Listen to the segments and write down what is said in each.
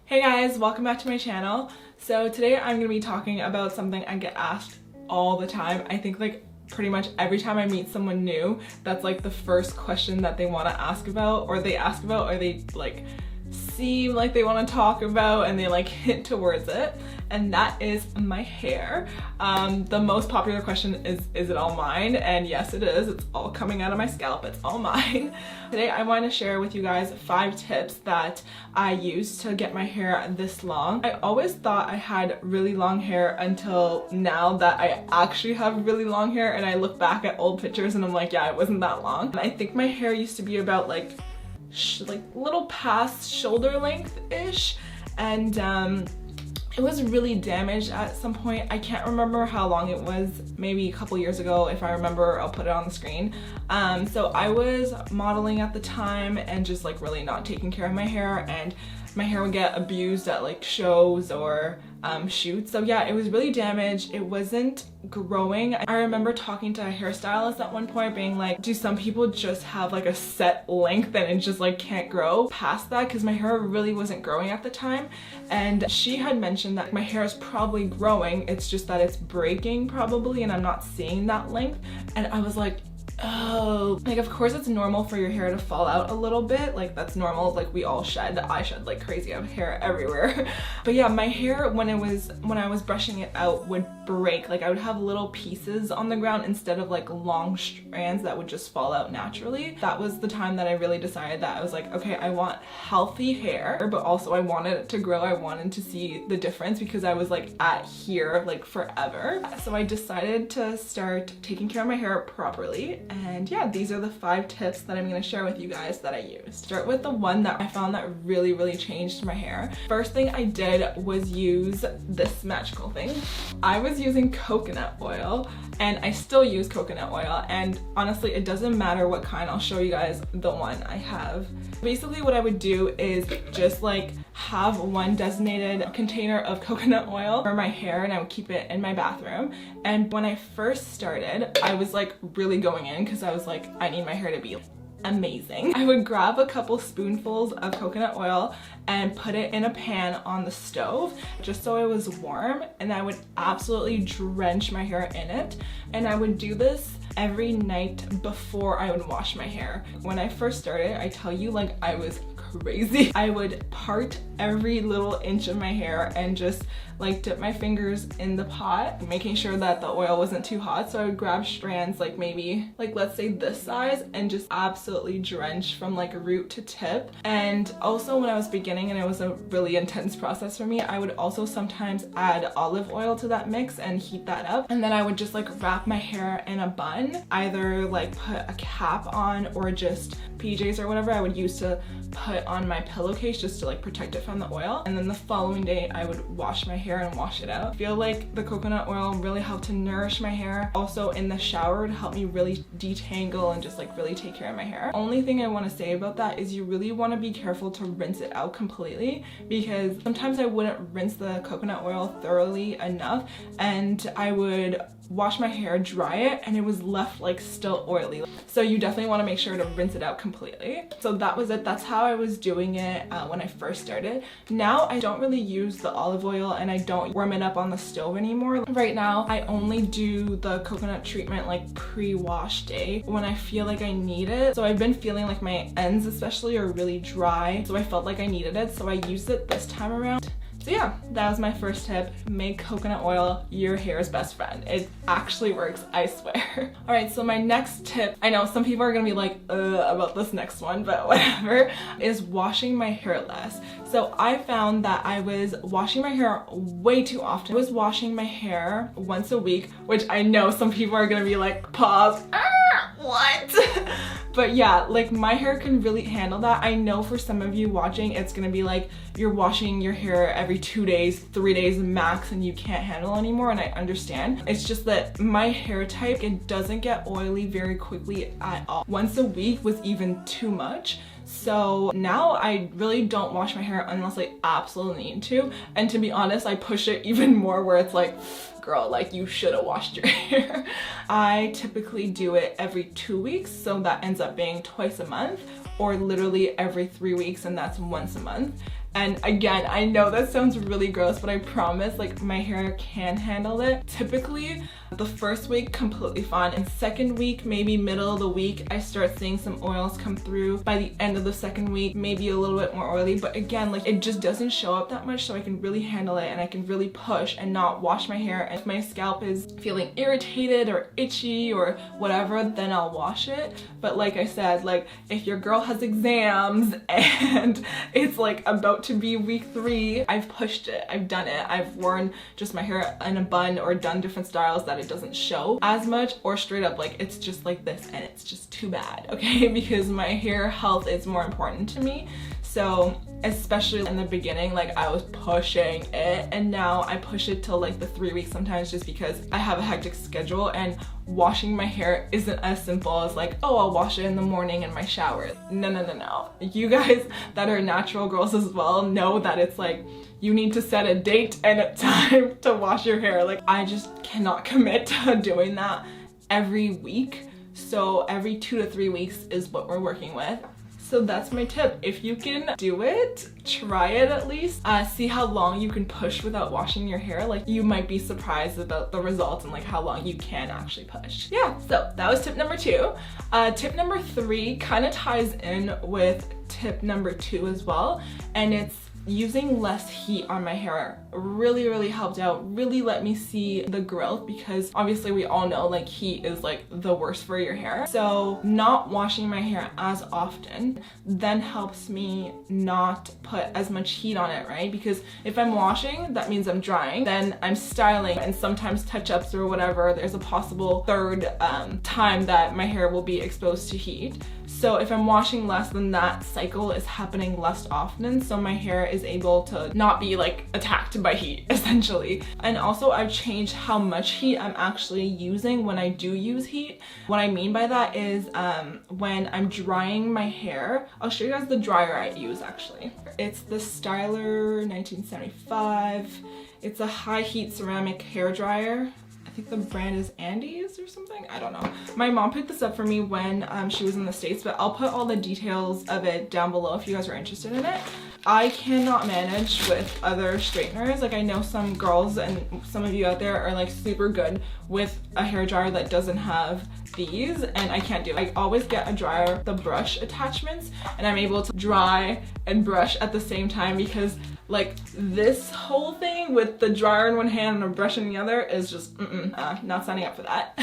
Hey guys, welcome back to my channel. So today I'm going to be talking about something I get asked all the time. I think like pretty much every time I meet someone new, that's like the first question that they want to ask about, or they ask about, or they like seem like they want to talk about and they like hint towards it, and that is my hair. The most popular question is it all mine? And yes, it is. It's all coming out of my scalp. It's all mine. Today I want to share with you guys 5 tips that I use to get my hair this long. I always thought I had really long hair until now that I actually have really long hair, and I look back at old pictures and I'm like, yeah, it wasn't that long. I think my hair used to be about like little past shoulder length-ish, and it was really damaged at some point. I can't remember how long it was, maybe a couple years ago. If I remember, I'll put it on the screen. So I was modeling at the time and just like really not taking care of my hair, and my hair would get abused at like shows or shoots. So yeah, it was really damaged. It wasn't growing. I remember talking to a hairstylist at one point being like, do some people just have like a set length and it just like can't grow past that? Because my hair really wasn't growing at the time, and she had mentioned that my hair is probably growing, it's just that it's breaking probably and I'm not seeing that length. And I was like, oh, like of course it's normal for your hair to fall out a little bit, like that's normal, like we all shed. I shed like crazy. I have hair everywhere. But yeah, my hair when I was brushing it out would break. Like I would have little pieces on the ground instead of like long strands that would just fall out naturally. That was the time that I really decided that I was like, okay, I want healthy hair, but also I wanted it to grow. I wanted to see the difference because I was like at here like forever. So I decided to start taking care of my hair properly. And yeah, these are the 5 tips that I'm going to share with you guys that I used. Start with the one that I found that really changed my hair. First thing I did was use this magical thing. I was using coconut oil, and I still use coconut oil, and honestly it doesn't matter what kind. I'll show you guys the one I have. Basically what I would do is just like have one designated container of coconut oil for my hair, and I would keep it in my bathroom. And when I first started, I was like really going in because I was like, I need my hair to be amazing. I would grab a couple spoonfuls of coconut oil and put it in a pan on the stove just so it was warm, and I would absolutely drench my hair in it. And I would do this every night before I would wash my hair. When I first started, I tell you, like I was crazy. I would part every little inch of my hair and just like dip my fingers in the pot, making sure that the oil wasn't too hot. So I would grab strands like maybe like let's say this size and just absolutely drench from like root to tip. And also when I was beginning and it was a really intense process for me, I would also sometimes add olive oil to that mix and heat that up. And then I would just like wrap my hair in a bun, either like put a cap on or just PJs or whatever I would use to put on my pillowcase just to like protect it from the oil. And then the following day I would wash my hair and wash it out. I feel like the coconut oil really helped to nourish my hair. Also in the shower to help me really detangle and just like really take care of my hair. Only thing I want to say about that is you really want to be careful to rinse it out completely, because sometimes I wouldn't rinse the coconut oil thoroughly enough and I would wash my hair, dry it, and it was left like still oily. So you definitely want to make sure to rinse it out completely. So that was it. That's how I was doing it when I first started. Now I don't really use the olive oil and I don't warm it up on the stove anymore. Right now I only do the coconut treatment like pre-wash day when I feel like I need it. So I've been feeling like my ends especially are really dry, so I felt like I needed it, so I used it this time around. So yeah, that was my first tip. Make coconut oil your hair's best friend. It actually works, I swear. All right, so my next tip, I know some people are gonna be like, about this next one, but whatever, is washing my hair less. So I found that I was washing my hair way too often. I was washing my hair once a week, which I know some people are gonna be like, pause, what? But yeah, like my hair can really handle that. I know for some of you watching, it's gonna be like you're washing your hair every 2 days, 3 days max, and you can't handle anymore, and I understand. It's just that my hair type, it doesn't get oily very quickly at all. Once a week was even too much. So now I really don't wash my hair unless I absolutely need to. And to be honest, I push it even more where it's like, girl, like you should have washed your hair. I typically do it every 2 weeks, so that ends up being twice a month, or literally every 3 weeks, and that's once a month. And again, I know that sounds really gross, but I promise like my hair can handle it. Typically the first week completely fine, and second week, maybe middle of the week, I start seeing some oils come through. By the end of the second week, maybe a little bit more oily, but again, like it just doesn't show up that much, so I can really handle it and I can really push and not wash my hair. And if my scalp is feeling irritated or itchy or whatever, then I'll wash it. But like I said, like if your girl has exams and it's like about to be week 3, I've pushed it, I've done it, I've worn just my hair in a bun or done different styles that it doesn't show as much, or straight up like it's just like this and it's just too bad, okay? Because my hair health is more important to me. So especially in the beginning, like I was pushing it, and now I push it till like the 3 weeks sometimes, just because I have a hectic schedule and washing my hair isn't as simple as like, oh, I'll wash it in the morning in my shower. No. You guys that are natural girls as well know that it's like you need to set a date and a time to wash your hair. Like I just cannot commit to doing that every week. So every 2 to 3 weeks is what we're working with. So that's my tip. If you can do it, try it at least. See how long you can push without washing your hair. Like you might be surprised about the results and like how long you can actually push. Yeah, so that was tip number 2. Tip number 3 kind of ties in with tip number 2 as well, and it's using less heat on my hair. Really helped out, really let me see the growth, because obviously we all know like heat is like the worst for your hair. So not washing my hair as often then helps me not put as much heat on it, right? Because if I'm washing, that means I'm drying, then I'm styling, and sometimes touch-ups or whatever, there's a possible third time that my hair will be exposed to heat. So if I'm washing less, then that cycle is happening less often, so my hair is able to not be like attacked by heat essentially. And also I've changed how much heat I'm actually using when I do use heat. What I mean by that is when I'm drying my hair, I'll show you guys the dryer I use actually. It's the Styler 1975. It's a high heat ceramic hair dryer. I think the brand is Andes or something, I don't know. My mom picked this up for me when she was in the States, but I'll put all the details of it down below if you guys are interested in it. I cannot manage with other straighteners. Like I know some girls and some of you out there are like super good with a hair dryer that doesn't have these, and I can't do it. I always get a dryer, the brush attachments, and I'm able to dry and brush at the same time, because like this whole thing with the dryer in one hand and a brush in the other is just not signing up for that.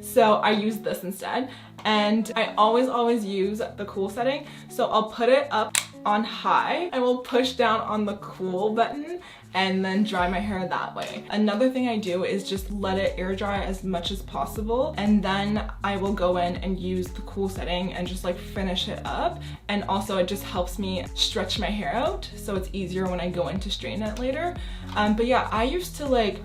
So I use this instead, and I always use the cool setting. So I'll put it up on high, I will push down on the cool button and then dry my hair that way. Another thing I do is just let it air dry as much as possible, and then I will go in and use the cool setting and just like finish it up. And also it just helps me stretch my hair out, so it's easier when I go in to straighten it later. But yeah, I used to like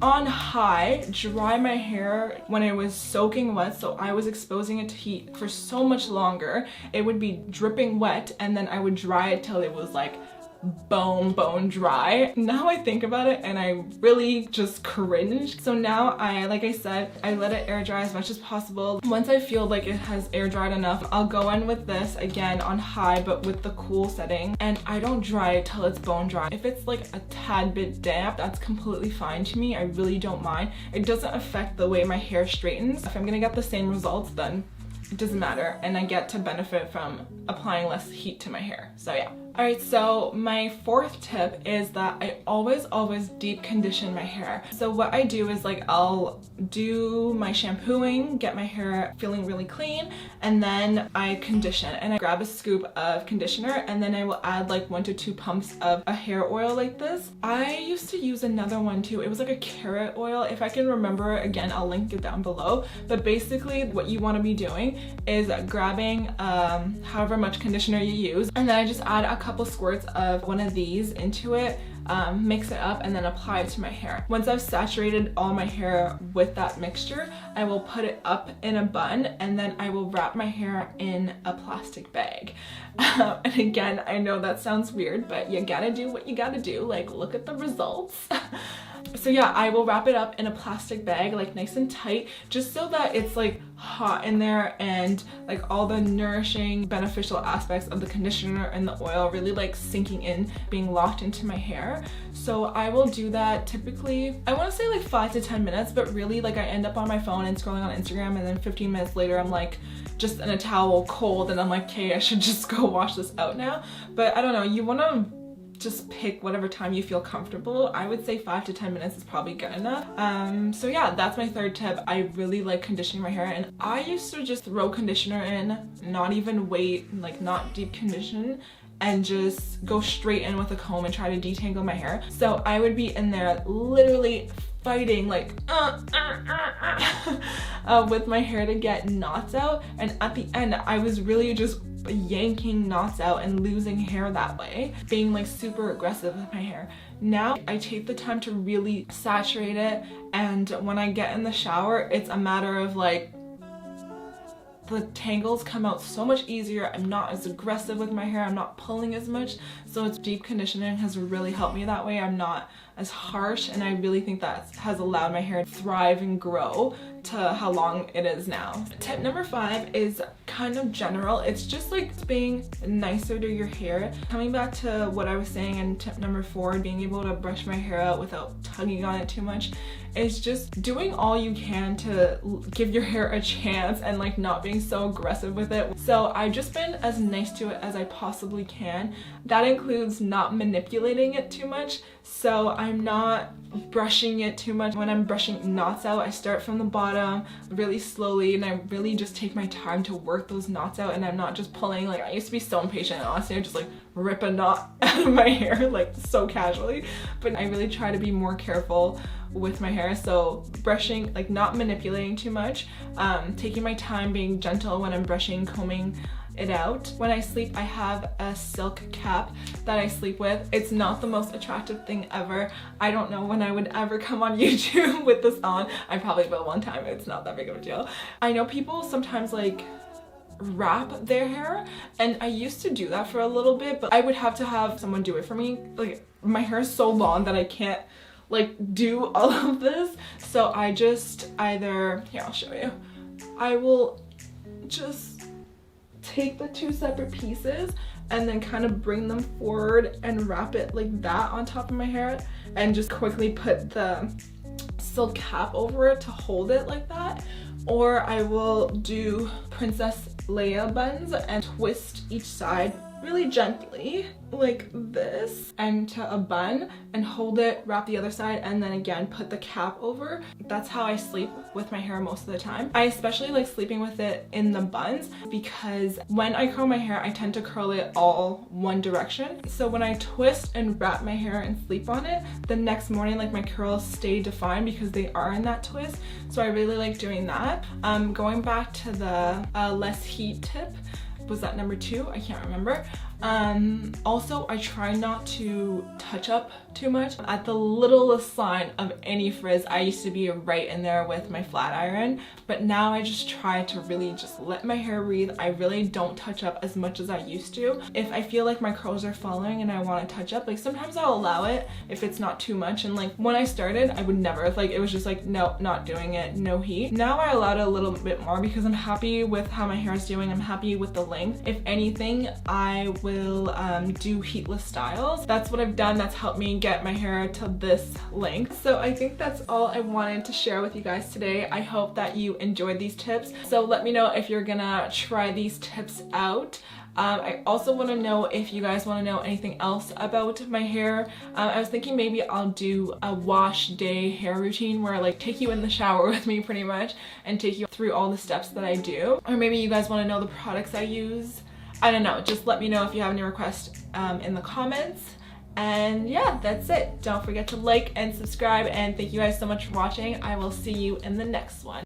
on high dry my hair when it was soaking wet, so I was exposing it to heat for so much longer. It would be dripping wet, and then I would dry it till it was like bone dry. Now I think about it and I really just cringe. So now like I said, I let it air dry as much as possible. Once I feel like it has air dried enough, I'll go in with this again on high, but with the cool setting, and I don't dry it till it's bone dry. If it's like a tad bit damp, that's completely fine to me. I really don't mind. It doesn't affect the way my hair straightens. If I'm gonna get the same results, then it doesn't matter, and I get to benefit from applying less heat to my hair. So yeah. Alright, so my 4th tip is that I always deep condition my hair. So what I do is like I'll do my shampooing, get my hair feeling really clean, and then I condition. And I grab a scoop of conditioner, and then I will add like 1 to 2 pumps of a hair oil like this. I used to use another one too. It was like a carrot oil. If I can remember, again, I'll link it down below. But basically what you want to be doing is grabbing however much conditioner you use, and then I just add a couple squirts of one of these into it, mix it up, and then apply it to my hair. Once I've saturated all my hair with that mixture, I will put it up in a bun, and then I will wrap my hair in a plastic bag. And again, I know that sounds weird, but you gotta do what you gotta do. Like, look at the results. So yeah, I will wrap it up in a plastic bag, like nice and tight, just so that it's like hot in there, and like all the nourishing beneficial aspects of the conditioner and the oil really like sinking in, being locked into my hair. So I will do that typically, I want to say like 5 to 10 minutes, but really like I end up on my phone and scrolling on Instagram, and then 15 minutes later I'm like just in a towel cold, and I'm like, okay, I should just go wash this out now. But I don't know, you want to just pick whatever time you feel comfortable. I would say 5 to 10 minutes is probably good enough. So yeah, that's my third tip. I really like conditioning my hair, and I used to just throw conditioner in, not even wait, like not deep condition, and just go straight in with a comb and try to detangle my hair. So I would be in there literally fighting like with my hair to get knots out, and at the end I was really just yanking knots out and losing hair that way, being like super aggressive with my hair. Now I take the time to really saturate it, and when I get in the shower, it's a matter of like the tangles come out so much easier. I'm not as aggressive with my hair, I'm not pulling as much, so it's deep conditioning has really helped me that way. I'm not as harsh, and I really think that has allowed my hair to thrive and grow to how long it is now. Tip number 5 is kind of general. It's just like being nicer to your hair. Coming back to what I was saying in tip number 4, being able to brush my hair out without tugging on it too much, is just doing all you can to give your hair a chance and like not being so aggressive with it. So I've just been as nice to it as I possibly can. That includes not manipulating it too much. So I'm not brushing it too much. When I'm brushing knots out, I start from the bottom really slowly, and I really just take my time to work those knots out, and I'm not just pulling. Like, I used to be so impatient, and honestly I just like rip a knot out of my hair like so casually, but I really try to be more careful with my hair. So brushing, like not manipulating too much, taking my time, being gentle when I'm brushing, combing it out. When I sleep, I have a silk cap that I sleep with. It's not the most attractive thing ever. I don't know when I would ever come on YouTube with this on. I probably will one time. It's not that big of a deal. I know people sometimes like wrap their hair, and I used to do that for a little bit, but I would have to have someone do it for me. Like, my hair is so long that I can't like do all of this, so I just either, here, I'll show you. I will just take the 2 separate pieces and then kind of bring them forward and wrap it like that on top of my hair, and just quickly put the silk cap over it to hold it like that. Or I will do Princess Leia buns and twist each side really gently like this into a bun and hold it, wrap the other side, and then again put the cap over. That's how I sleep with my hair most of the time. I especially like sleeping with it in the buns because when I curl my hair, I tend to curl it all one direction. So when I twist and wrap my hair and sleep on it, the next morning like my curls stay defined because they are in that twist. So I really like doing that. Going back to the less heat tip, was that number 2? I can't remember. Also, I try not to touch up too much. At the littlest sign of any frizz, I used to be right in there with my flat iron, but now I just try to really just let my hair breathe. I really don't touch up as much as I used to. If I feel like my curls are falling and I want to touch up, like sometimes I'll allow it if it's not too much. And like when I started, I would never, like it was just like, no, not doing it, no heat. Now I allow it a little bit more because I'm happy with how my hair is doing. I'm happy with the length. If anything, I will do heatless styles. That's what I've done. That's helped me get my hair to this length. So I think that's all I wanted to share with you guys today. I hope that you enjoyed these tips. So let me know if you're gonna try these tips out. I also want to know if you guys want to know anything else about my hair. I was thinking maybe I'll do a wash day hair routine where I like take you in the shower with me pretty much and take you through all the steps that I do. Or maybe you guys want to know the products I use. I don't know, just let me know if you have any requests in the comments. And yeah, that's it. Don't forget to like and subscribe, and thank you guys so much for watching. I will see you in the next one.